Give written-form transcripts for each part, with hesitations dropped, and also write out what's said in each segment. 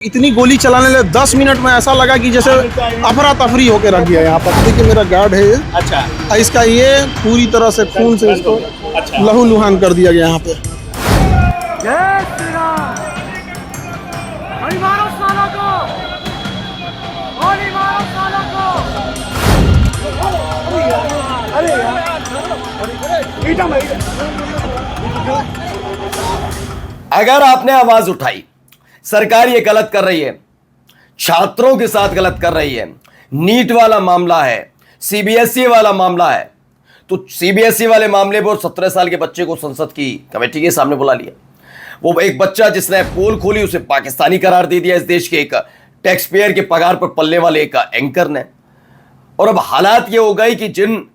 इतनी गोली चलाने लगे 10 मिनट में ऐसा लगा कि जैसे अफरा तफरी होके रख दिया। यहाँ पर देखिए मेरा गार्ड है ये। अच्छा। इसका ये पूरी तरह से खून से इसको लहू लुहान कर दिया गया यहाँ पे। जय श्री राम। गोली मारो साला को, गोली मारो साला को। अरे अगर आपने आवाज उठाई, सरकार ये गलत कर रही है, छात्रों के साथ गलत कर रही है, नीट वाला मामला है, सीबीएसई वाला मामला है, तो सीबीएसई वाले मामले पर 17 साल के बच्चे को संसद की कमेटी के सामने बुला लिया। वो एक बच्चा जिसने पोल खोली उसे पाकिस्तानी करार दे दिया इस देश के एक टैक्स पेयर के पगार पर पलने वाले एक एंकर ने। और अब हालात ये हो गए कि जिन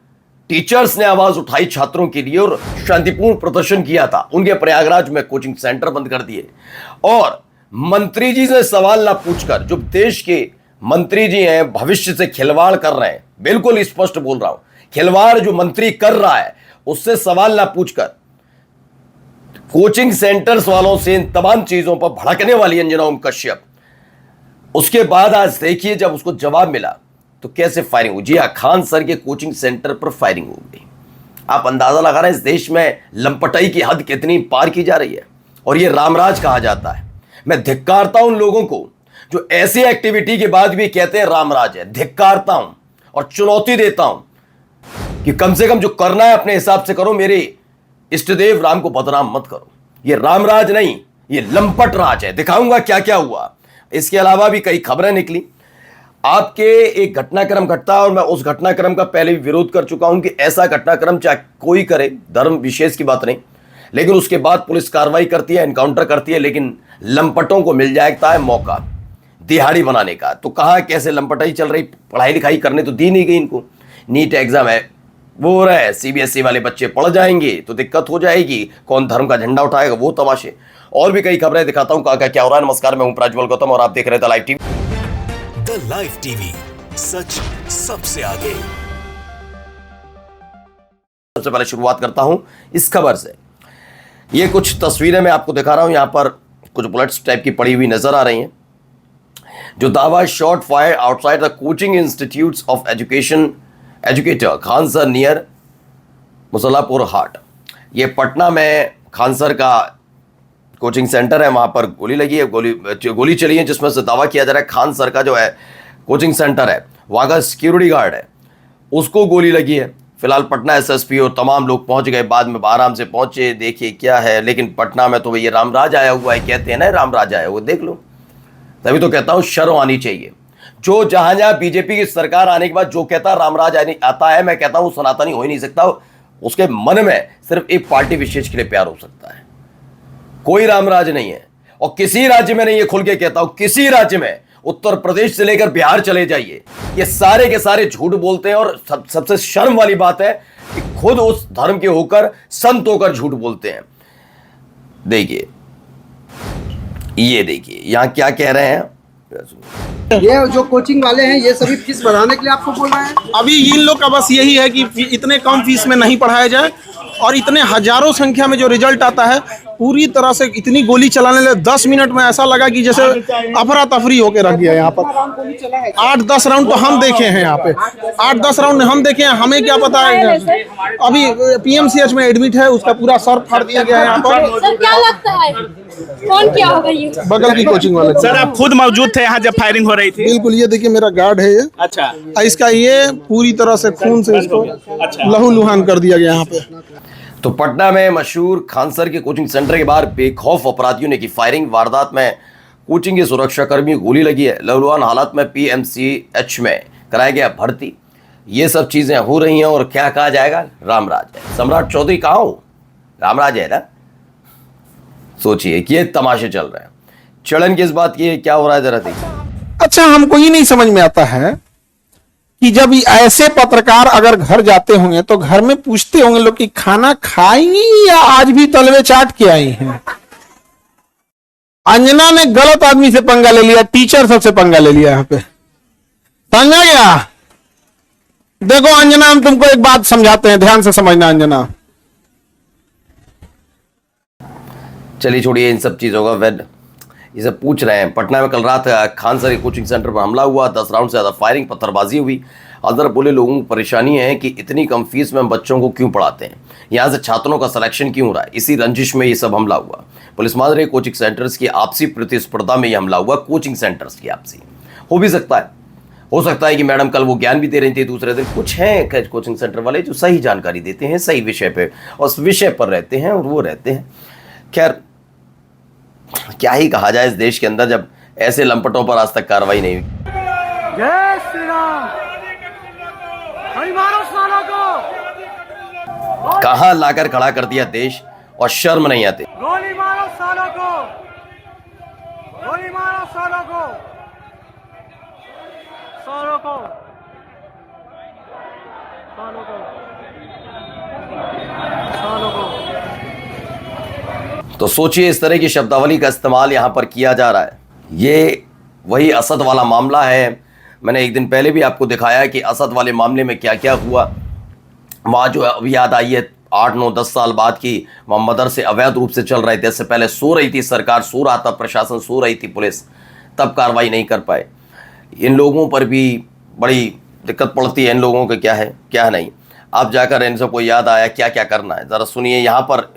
टीचर्स ने आवाज उठाई छात्रों के लिए और शांतिपूर्ण प्रदर्शन किया था, उनके प्रयागराज में कोचिंग सेंटर बंद कर दिए। और मंत्री जी से सवाल ना पूछकर, जो देश के मंत्री जी हैं भविष्य से खिलवाड़ कर रहे हैं, बिल्कुल स्पष्ट बोल रहा हूं, खिलवाड़ जो मंत्री कर रहा है उससे सवाल ना पूछकर कोचिंग सेंटर्स वालों से इन तमाम चीजों पर भड़कने वाली अंजना ओम कश्यप, उसके बाद आज देखिए जब उसको जवाब मिला तो कैसे फायरिंग हुई। जी हाँ, खान सर के कोचिंग सेंटर पर फायरिंग हो गई। आप अंदाजा लगा रहे हैं इस देश में लंपटाई की हद कितनी पार की जा रही है, और ये रामराज कहा जाता है। मैं धिक्कारता हूं उन लोगों को जो ऐसी एक्टिविटी के बाद भी कहते हैं रामराज है। धिक्कारता हूं और चुनौती देता हूं कि कम से कम जो करना है अपने हिसाब से करो, मेरे इष्टदेव राम को बदनाम मत करो। ये रामराज नहीं, ये लंपट राज है। दिखाऊंगा क्या क्या हुआ। इसके अलावा भी कई खबरें निकली। आपके एक घटनाक्रम घटता है और मैं उस घटनाक्रम का पहले भी विरोध कर चुका हूं कि ऐसा घटनाक्रम चाहे कोई करे, धर्म विशेष की बात नहीं, लेकिन उसके बाद पुलिस कार्रवाई करती है, एनकाउंटर करती है, लेकिन लंपटों को मिल जाता है मौका दिहाड़ी बनाने का। तो कहां कैसे लंपटाई चल रही, पढ़ाई लिखाई करने तो दी नहीं गई इनको। नीट एग्जाम है, वो हो रहा है, सीबीएसई वाले बच्चे पढ़ जाएंगे तो दिक्कत हो जाएगी, कौन धर्म का झंडा उठाएगा, वो तमाशे। और भी कई खबरें दिखाता हूं कहां क्या हो रहा है। नमस्कार, मैं हूं प्रज्वल गौतम और आप देख रहे थे live TV. The live TV, सच सबसे आगे। सबसे पहले शुरुआत करता हूं इस खबर से। ये कुछ तस्वीरें मैं आपको दिखा रहा हूं, यहां पर कुछ बुलेट्स टाइप की पड़ी हुई नजर आ रही हैं। जो दावा shot fire outside the coaching institutes of educator Khan sir near Musallapur Haat. ये पटना में खान सर का कोचिंग सेंटर है, वहां पर गोली लगी है, गोली चली है, जिसमें से दावा किया जा रहा है खान सर का जो है कोचिंग सेंटर है, वहां का सिक्योरिटी गार्ड है, उसको गोली लगी है। फिलहाल पटना एसएसपी और तमाम लोग पहुंच गए, बाद में आराम से पहुंचे, देखिए क्या है। लेकिन पटना में तो ये रामराज आया हुआ है, कहते हैं ना रामराज आया हुआ, देख लो। तभी तो कहता हूं शर्म आनी चाहिए। जो जहां जहां बीजेपी की सरकार आने के बाद जो कहता रामराज आता है, मैं कहता हूं सनातनी हो ही नहीं सकता। उसके मन में सिर्फ एक पार्टी विशेष के लिए प्यार हो सकता है, कोई रामराज नहीं है। और किसी राज्य में नहीं, ये खुल के कहता हूं, किसी राज्य में, उत्तर प्रदेश से लेकर बिहार चले जाइए, ये सारे के सारे झूठ बोलते हैं। और सबसे शर्म वाली बात है कि खुद उस धर्म के होकर, संत होकर झूठ बोलते हैं। देखिए, ये देखिए यहां क्या कह रहे हैं। ये जो कोचिंग वाले हैं ये सभी फीस बढ़ाने के लिए आपको बोल रहे हैं। अभी इन लोग का बस यही है कि इतने कम फीस में नहीं पढ़ाया जाए, और इतने हजारों संख्या में जो रिजल्ट आता है, पूरी तरह से इतनी गोली चलाने लगे 10 मिनट में ऐसा लगा कि जैसे अफरा तफरी होके रख दिया। यहाँ पर 8-10 राउंड तो हम देखे हैं, यहाँ पे 8-10 राउंड हम देखे हैं। हमें क्या पता है, अभी पीएमसीएच में एडमिट है, उसका पूरा सर फाड़ दिया गया है यहाँ पर। सर क्या लगता है कौन क्या होगा ये? बगल की कोचिंग वाले। सर आप खुद मौजूद थे यहाँ जब फायरिंग हो रही थी? बिल्कुल, ये देखिए मेरा गार्ड है ये। अच्छा। इसका ये पूरी तरह से खून से इसको लहू लुहान कर दिया गया यहाँ पे। तो पटना में मशहूर खान सर के कोचिंग सेंटर के बाहर बेखौफ अपराधियों ने की फायरिंग। वारदात में कोचिंग के सुरक्षा कर्मियों को गोली लगी है। लहूलुहान हालात में पीएमसीएच में कराया गया भर्ती। ये सब चीजें हो रही हैं और क्या कहा जाएगा, रामराज है। सम्राट चौधरी कहाँ हो, रामराज है ना। सोचिए कि ये तमाशे चल रहे हैं। चलन किस बात की है, क्या हो रहा है, जरा देखिए। अच्छा, हमको ये नहीं समझ में आता है कि जब ऐसे पत्रकार अगर घर जाते होंगे तो घर में पूछते होंगे लोग कि खाना खाएंगी या आज भी तलवे चाट के आई हैं। अंजना ने गलत आदमी से पंगा ले लिया, टीचर सबसे पंगा ले लिया। यहाँ पे समझा गया। देखो अंजना, हम तुमको एक बात समझाते हैं, ध्यान से समझना अंजना। चलिए छोड़िए इन सब चीजों का। इसे पूछ रहे हैं। पटना में कल रात खानसरी कोचिंग सेंटर पर हमला हुआ, 10 राउंड से ज़्यादा फायरिंग, पत्थरबाजी हुई। अदर बोले लोगों को परेशानी है कि इतनी कम फीस में बच्चों को क्यों पढ़ाते हैं, यहाँ से छात्रों का सिलेक्शन क्यों हो रहा है। इसी रंजिश में ये सब हमला हुआ। पुलिस मान रही कोचिंग सेंटर्स की आपसी प्रतिस्पर्धा में ये हमला हुआ। कोचिंग सेंटर्स की आपसी हो भी सकता है, हो सकता है कि मैडम कल वो ज्ञान भी दे रही थी दूसरे दिन। कुछ हैं कोचिंग सेंटर वाले जो सही जानकारी देते हैं, सही विषय पे और उस विषय पर रहते हैं और वो रहते हैं। खैर क्या ही कहा जाए इस देश के अंदर जब ऐसे लंपटों पर आज तक कार्रवाई नहीं हुई। जय श्री राम। अरे मारो सालों को। कहां लाकर खड़ा कर दिया देश और शर्म नहीं आती। गोली मारो सालों को। गोली मारो सालों को। सालों को। सालों को। सालों को। तो सोचिए इस तरह की शब्दावली का इस्तेमाल यहां पर किया जा रहा है। ये वही असद वाला मामला है। मैंने एक दिन पहले भी आपको दिखाया है कि असद वाले मामले में क्या क्या हुआ। वहाँ जो अभी याद आई है 8, 9, 10 साल बाद की वहाँ मदरसे अवैध रूप से चल रहे थे। इससे पहले सो रही थी सरकार, सो रहा था प्रशासन, सो रही थी पुलिस, तब कार्रवाई नहीं कर पाए। इन लोगों पर भी बड़ी दिक्कत पड़ती है। इन लोगों का क्या है क्या नहीं। आप जाकर इन सबको याद आया क्या क्या करना है, ज़रा सुनिए यहाँ पर,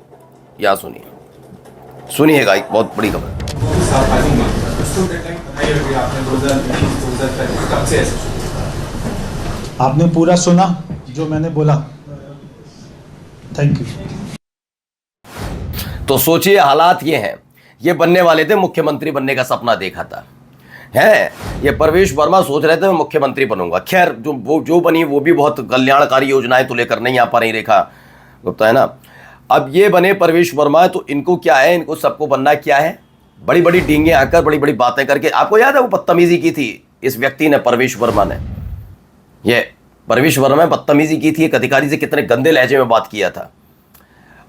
या सुनिएगा एक बहुत बड़ी खबर। आपने पूरा सुना जो मैंने बोला। Thank you. तो सोचिए हालात ये हैं। ये बनने वाले थे, मुख्यमंत्री बनने का सपना देखा था है। ये प्रवेश वर्मा सोच रहे थे मैं मुख्यमंत्री बनूंगा। खैर जो बनी वो भी बहुत कल्याणकारी योजनाएं तो लेकर नहीं आ पा रही रेखा गुप्ता, है ना। अब ये बने प्रवेश वर्मा, तो इनको क्या है, इनको सबको बनना क्या है, बड़ी बड़ी डींगे आकर बड़ी बड़ी बातें करके। आपको याद है वो बदतमीजी की थी इस व्यक्ति ने, प्रवेश वर्मा ने। ये प्रवेश वर्मा ने बदतमीजी की थी, एक अधिकारी से कितने गंदे लहजे में बात किया था।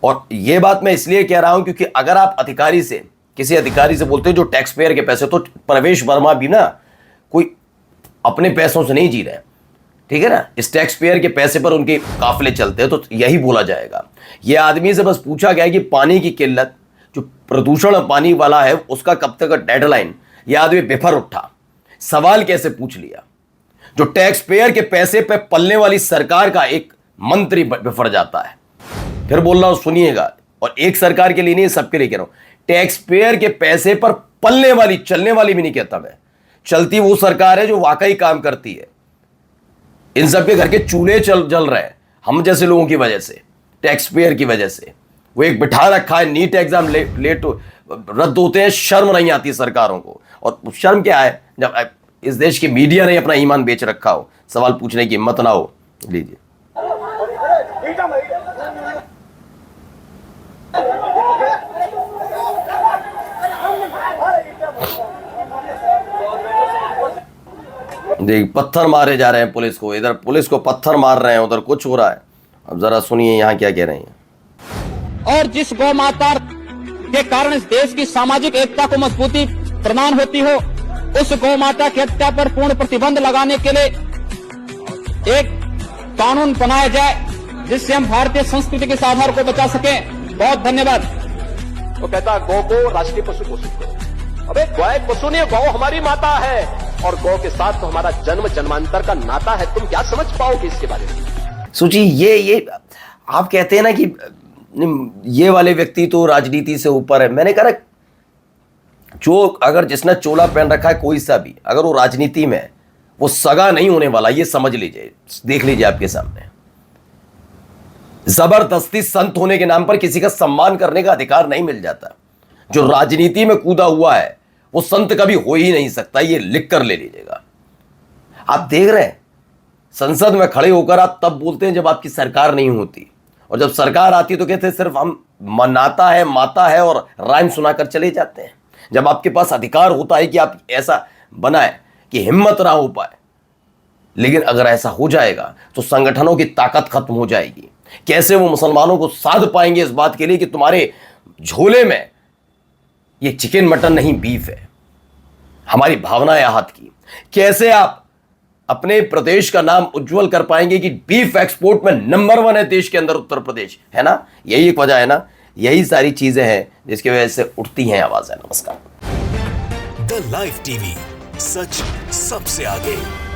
और ये बात मैं इसलिए कह रहा हूं क्योंकि अगर आप अधिकारी से, किसी अधिकारी से बोलते हो जो टैक्स पेयर के पैसे, तो प्रवेश वर्मा भी ना कोई अपने पैसों से नहीं जी रहे, ठीक है ना। इस टैक्स पेयर के पैसे पर उनके काफिले चलते हैं, तो यही बोला जाएगा। ये आदमी से बस पूछा गया कि पानी की किल्लत, जो प्रदूषण पानी वाला है, उसका कब तक डेडलाइन, ये आदमी बेफर उठा, सवाल कैसे पूछ लिया। जो टैक्स पेयर के पैसे पे पलने वाली सरकार का एक मंत्री बिफर जाता है। फिर बोल रहा हूं सुनिएगा, और एक सरकार के लिए नहीं, सबके लिए कह रहा हूं। टैक्स पेयर के पैसे पर पलने वाली, चलने वाली भी नहीं कहता मैं, चलती वो सरकार है जो वाकई काम करती है। इन सबके घर के चूल्हे जल रहे हैं हम जैसे लोगों की वजह से, टैक्स पेयर की वजह से। वो एक बिठा रखा है, नीट एग्जाम लेट रद्द होते हैं, शर्म नहीं आती सरकारों को। और शर्म क्या है जब इस देश की मीडिया ने अपना ईमान बेच रखा हो, सवाल पूछने की हिम्मत ना हो। लीजिए देख, पत्थर मारे जा रहे हैं पुलिस को, इधर पुलिस को पत्थर मार रहे हैं, उधर कुछ हो रहा है। अब जरा सुनिए यहाँ क्या कह रहे हैं। और जिस गौ माता के कारण इस देश की सामाजिक एकता को मजबूती प्रदान होती हो, उस गौ माता की हत्या पर पूर्ण प्रतिबंध लगाने के लिए एक कानून बनाया जाए, जिससे हम भारतीय संस्कृति के आधार को बचा सकें। बहुत धन्यवाद। वो कहता गौ को राष्ट्रीय पशु घोषित करो। अबे गौ एक पशु नहीं, गौ हमारी माता है, और गौ के साथ तो हमारा जन्म जन्मांतर का नाता है। तुम क्या समझ पाओगे इसके बारे में? सोचिए, ये आप कहते हैं ना कि ये वाले व्यक्ति तो राजनीति से ऊपर है। मैंने कहा जो अगर जिसने चोला पहन रखा है कोई सा भी, अगर वो राजनीति में है, वो सगा नहीं होने वाला, ये समझ लीजिए। देख लीजिए आपके सामने, जबरदस्ती संत होने के नाम पर किसी का सम्मान करने का अधिकार नहीं मिल जाता। जो राजनीति में कूदा हुआ है वो संत कभी हो ही नहीं सकता, ये लिख कर ले लीजिएगा। आप देख रहे हैं संसद में खड़े होकर आप तब बोलते हैं जब आपकी सरकार नहीं होती, और जब सरकार आती तो कहते हैं सिर्फ हम मनाता है, माता है, और राइम सुनाकर चले जाते हैं। जब आपके पास अधिकार होता है कि आप ऐसा बनाए कि हिम्मत ना हो पाए, लेकिन अगर ऐसा हो जाएगा तो संगठनों की ताकत खत्म हो जाएगी। कैसे वो मुसलमानों को साध पाएंगे इस बात के लिए कि तुम्हारे झोले में ये चिकन मटन नहीं बीफ है, हमारी भावनाएं आहत की। कैसे आप अपने प्रदेश का नाम उज्जवल कर पाएंगे कि बीफ एक्सपोर्ट में नंबर 1 है देश के अंदर उत्तर प्रदेश, है ना। यही एक वजह है ना, यही सारी चीजें हैं जिसकी वजह से उठती हैं आवाजें। नमस्कार। द लाइव टीवी, सच सबसे आगे।